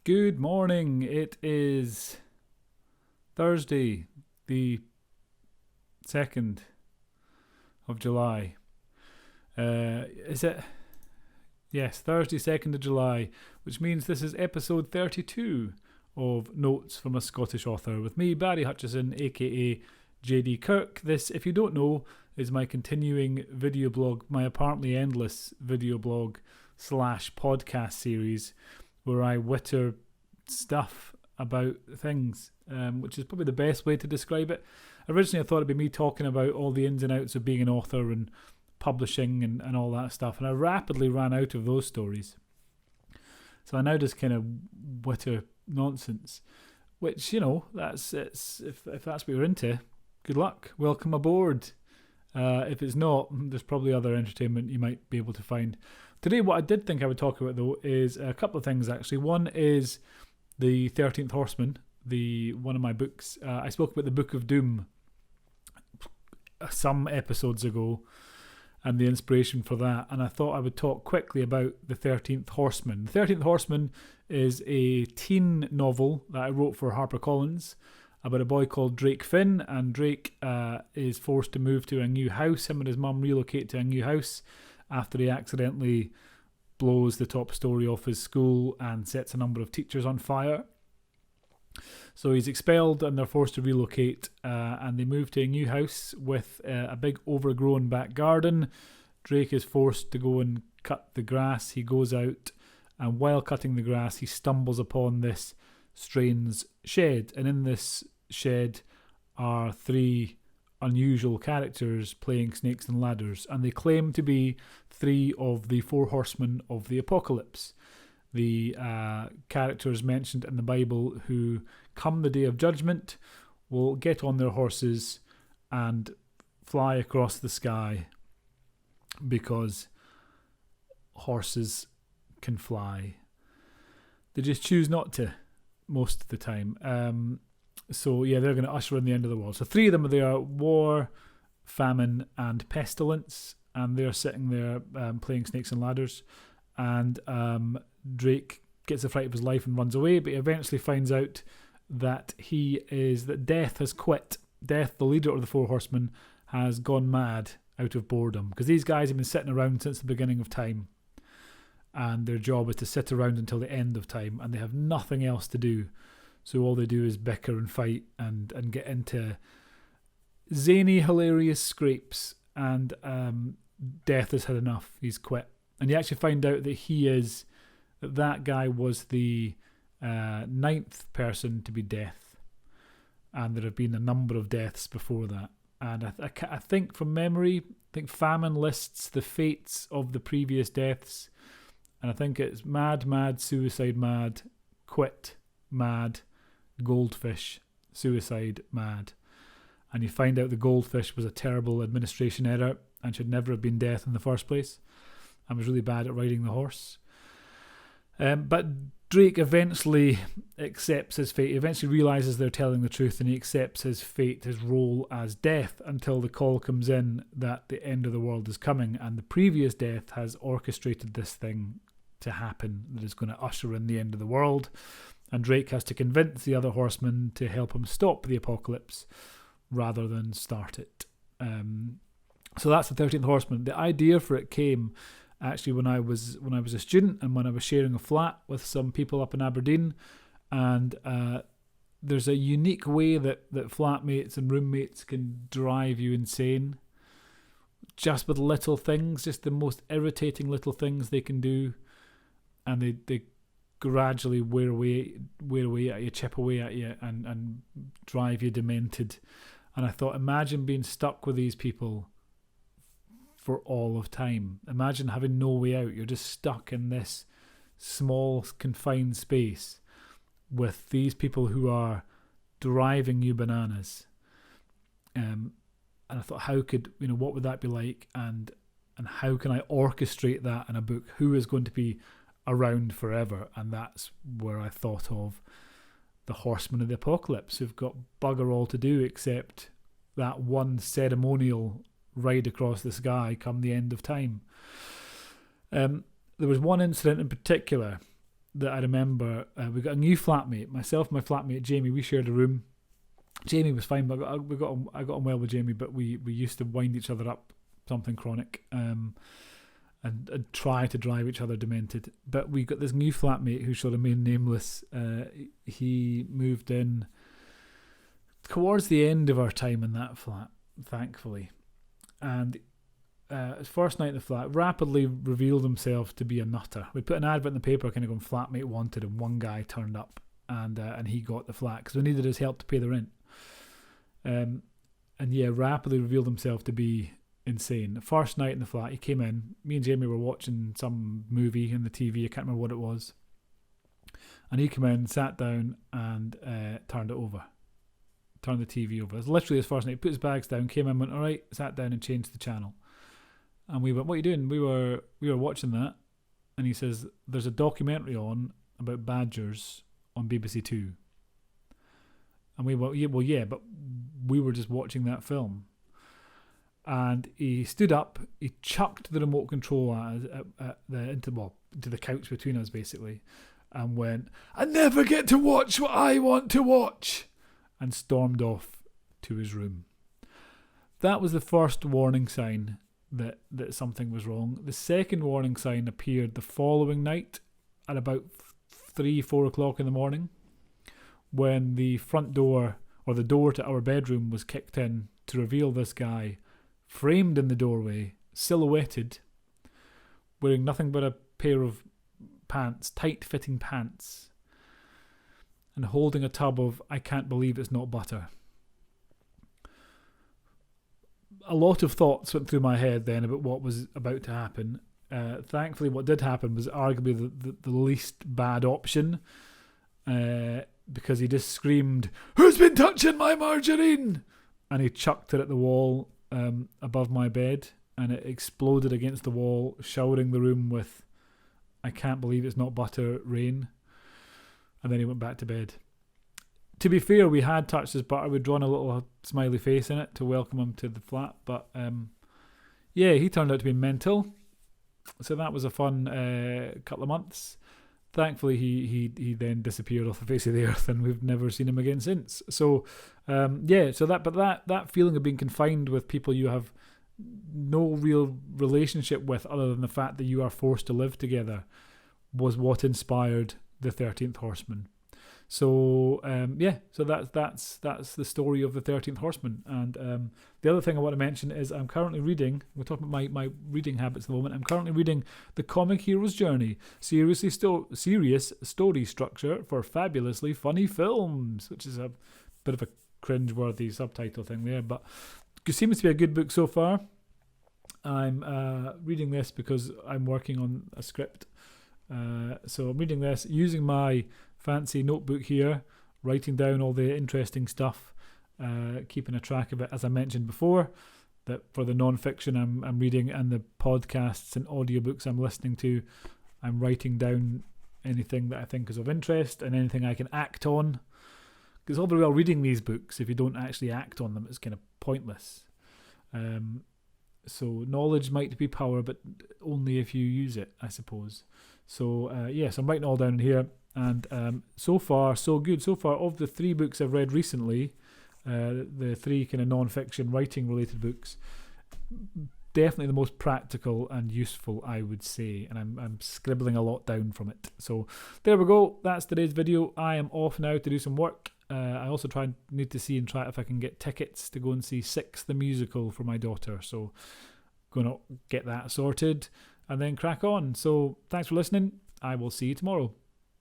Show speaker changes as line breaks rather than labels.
Good morning. It is Thursday, the 2nd of July. Is it? Yes, Thursday, 2nd of July, which means this is episode 32 of Notes from a Scottish Author with me, Barry Hutchison, aka JD Kirk. This, if you don't know, is my continuing video blog, my apparently endless video blog / podcast series where I witter stuff about things, which is probably the best way to describe it. Originally, I thought it'd be me talking about all the ins and outs of being an author and publishing and all that stuff, and I rapidly ran out of those stories. So I now just kind of witter nonsense, which, that's if that's what you're into, good luck, welcome aboard. If it's not, there's probably other entertainment you might be able to find. Today, what I did think I would talk about, though, is a couple of things, actually. One is the 13th Horseman, one of my books. I spoke about the Book of Doom some episodes ago and the inspiration for that, and I thought I would talk quickly about the 13th Horseman. The 13th Horseman is a teen novel that I wrote for HarperCollins about a boy called Drake Finn, and Drake is forced to move to a new house. Him and his mum relocate to a new house after he accidentally blows the top story off his school and sets a number of teachers on fire. So he's expelled and they're forced to relocate, and they move to a new house with a big overgrown back garden. Drake is forced to go and cut the grass. He goes out, and while cutting the grass he stumbles upon this strange shed, and in this shed are three unusual characters playing snakes and ladders, and they claim to be three of the four horsemen of the apocalypse, the characters mentioned in the Bible who, come the day of judgment, will get on their horses and fly across the sky because horses can fly. They just choose not to most of the time. So yeah, they're going to usher in the end of the world. So three of them are there: war, famine, and pestilence. And they're sitting there playing snakes and ladders. And Drake gets the fright of his life and runs away, but he eventually finds out that that Death has quit. Death, the leader of the Four Horsemen, has gone mad out of boredom, because these guys have been sitting around since the beginning of time, and their job is to sit around until the end of time, and they have nothing else to do. So all they do is bicker and fight and get into zany, hilarious scrapes. And Death has had enough. He's quit. And you actually find out that that guy was the ninth person to be Death. And there have been a number of deaths before that. And I think from memory, Famine lists the fates of the previous deaths. And I think it's mad, suicide, mad, quit, mad, goldfish, suicide, mad. And you find out the goldfish was a terrible administration error and should never have been Death in the first place, and was really bad at riding the horse. But Drake eventually accepts his fate. He eventually realises they're telling the truth, and he accepts his fate, his role as Death, until the call comes in that the end of the world is coming, and the previous Death has orchestrated this thing to happen that is going to usher in the end of the world. And Drake has to convince the other horsemen to help him stop the apocalypse rather than start it. So that's the 13th Horseman. The idea for it came actually when I was a student, and when I was sharing a flat with some people up in Aberdeen. And there's a unique way that flatmates and roommates can drive you insane, just with little things, just the most irritating little things they can do, and they gradually wear away at you, chip away at you, and drive you demented. And I thought, imagine being stuck with these people for all of time. Imagine having no way out. You're just stuck in this small, confined space with these people who are driving you bananas. And I thought, what would that be like? And how can I orchestrate that in a book? Who is going to be around forever? And that's where I thought of the Horsemen of the Apocalypse, who've got bugger all to do except that one ceremonial ride across the sky come the end of time. There was one incident in particular that I remember, we got a new flatmate. Myself and my flatmate Jamie, we shared a room. Jamie was fine, but I got on well with Jamie, but we used to wind each other up, something chronic, and try to drive each other demented. But we got this new flatmate who shall remain nameless. He moved in towards the end of our time in that flat, thankfully. And his first night in the flat rapidly revealed himself to be a nutter. We put an advert in the paper kind of going flatmate wanted, and one guy turned up and he got the flat because we needed his help to pay the rent. And rapidly revealed himself to be insane. The first night in the flat, he came in. Me and Jamie were watching some movie in the TV. I can't remember what it was. And he came in, sat down, and turned it over. Turned the TV over. It was literally his first night. He put his bags down, came in, went, all right, sat down and changed the channel. And we went, what are you doing? We were watching that. And he says, there's a documentary on about badgers on BBC Two. And we went, yeah, but we were just watching that film. And he stood up, he chucked the remote control into the couch between us, basically, and went, I never get to watch what I want to watch, and stormed off to his room. That was the first warning sign that something was wrong. The second warning sign appeared the following night at about 3-4 o'clock in the morning, when the front door, or the door to our bedroom, was kicked in to reveal this guy framed in the doorway, silhouetted, wearing nothing but a pair of pants, tight-fitting pants, and holding a tub of I can't believe it's not butter. A lot of thoughts went through my head then about what was about to happen. Thankfully, what did happen was arguably the least bad option, because he just screamed, "Who's been touching my margarine?" And he chucked it at the wall above my bed, and it exploded against the wall, showering the room with I can't believe it's not butter rain. And then he went back to bed. To be fair, we had touched his butter. We'd drawn a little smiley face in it to welcome him to the flat. But he turned out to be mental. So that was a fun couple of months. Thankfully, he then disappeared off the face of the earth, and we've never seen him again since. So, that feeling of being confined with people you have no real relationship with, other than the fact that you are forced to live together, was what inspired the 13th Horseman. So, so that's the story of the 13th Horseman. And the other thing I want to mention is I'm currently reading, we're talking about my reading habits at the moment, I'm currently reading The Comic Hero's Journey, serious story structure for fabulously funny films, which is a bit of a cringe-worthy subtitle thing there, but it seems to be a good book so far. I'm reading this because I'm working on a script. So I'm reading this using my fancy notebook here, writing down all the interesting stuff, keeping a track of it, as I mentioned before, that for the non-fiction I'm reading and the podcasts and audiobooks I'm listening to, I'm writing down anything that I think is of interest and anything I can act on. Because all very well reading these books, if you don't actually act on them, it's kind of pointless. So knowledge might be power, but only if you use it, I suppose. So so I'm writing all down in here. And so far, so good. So far, of the 3 books I've read recently, the 3 kind of non-fiction writing-related books, definitely the most practical and useful, I would say. And I'm scribbling a lot down from it. So there we go. That's today's video. I am off now to do some work. I also need to see and try if I can get tickets to go and see Six the Musical for my daughter. So going to get that sorted and then crack on. So thanks for listening. I will see you tomorrow.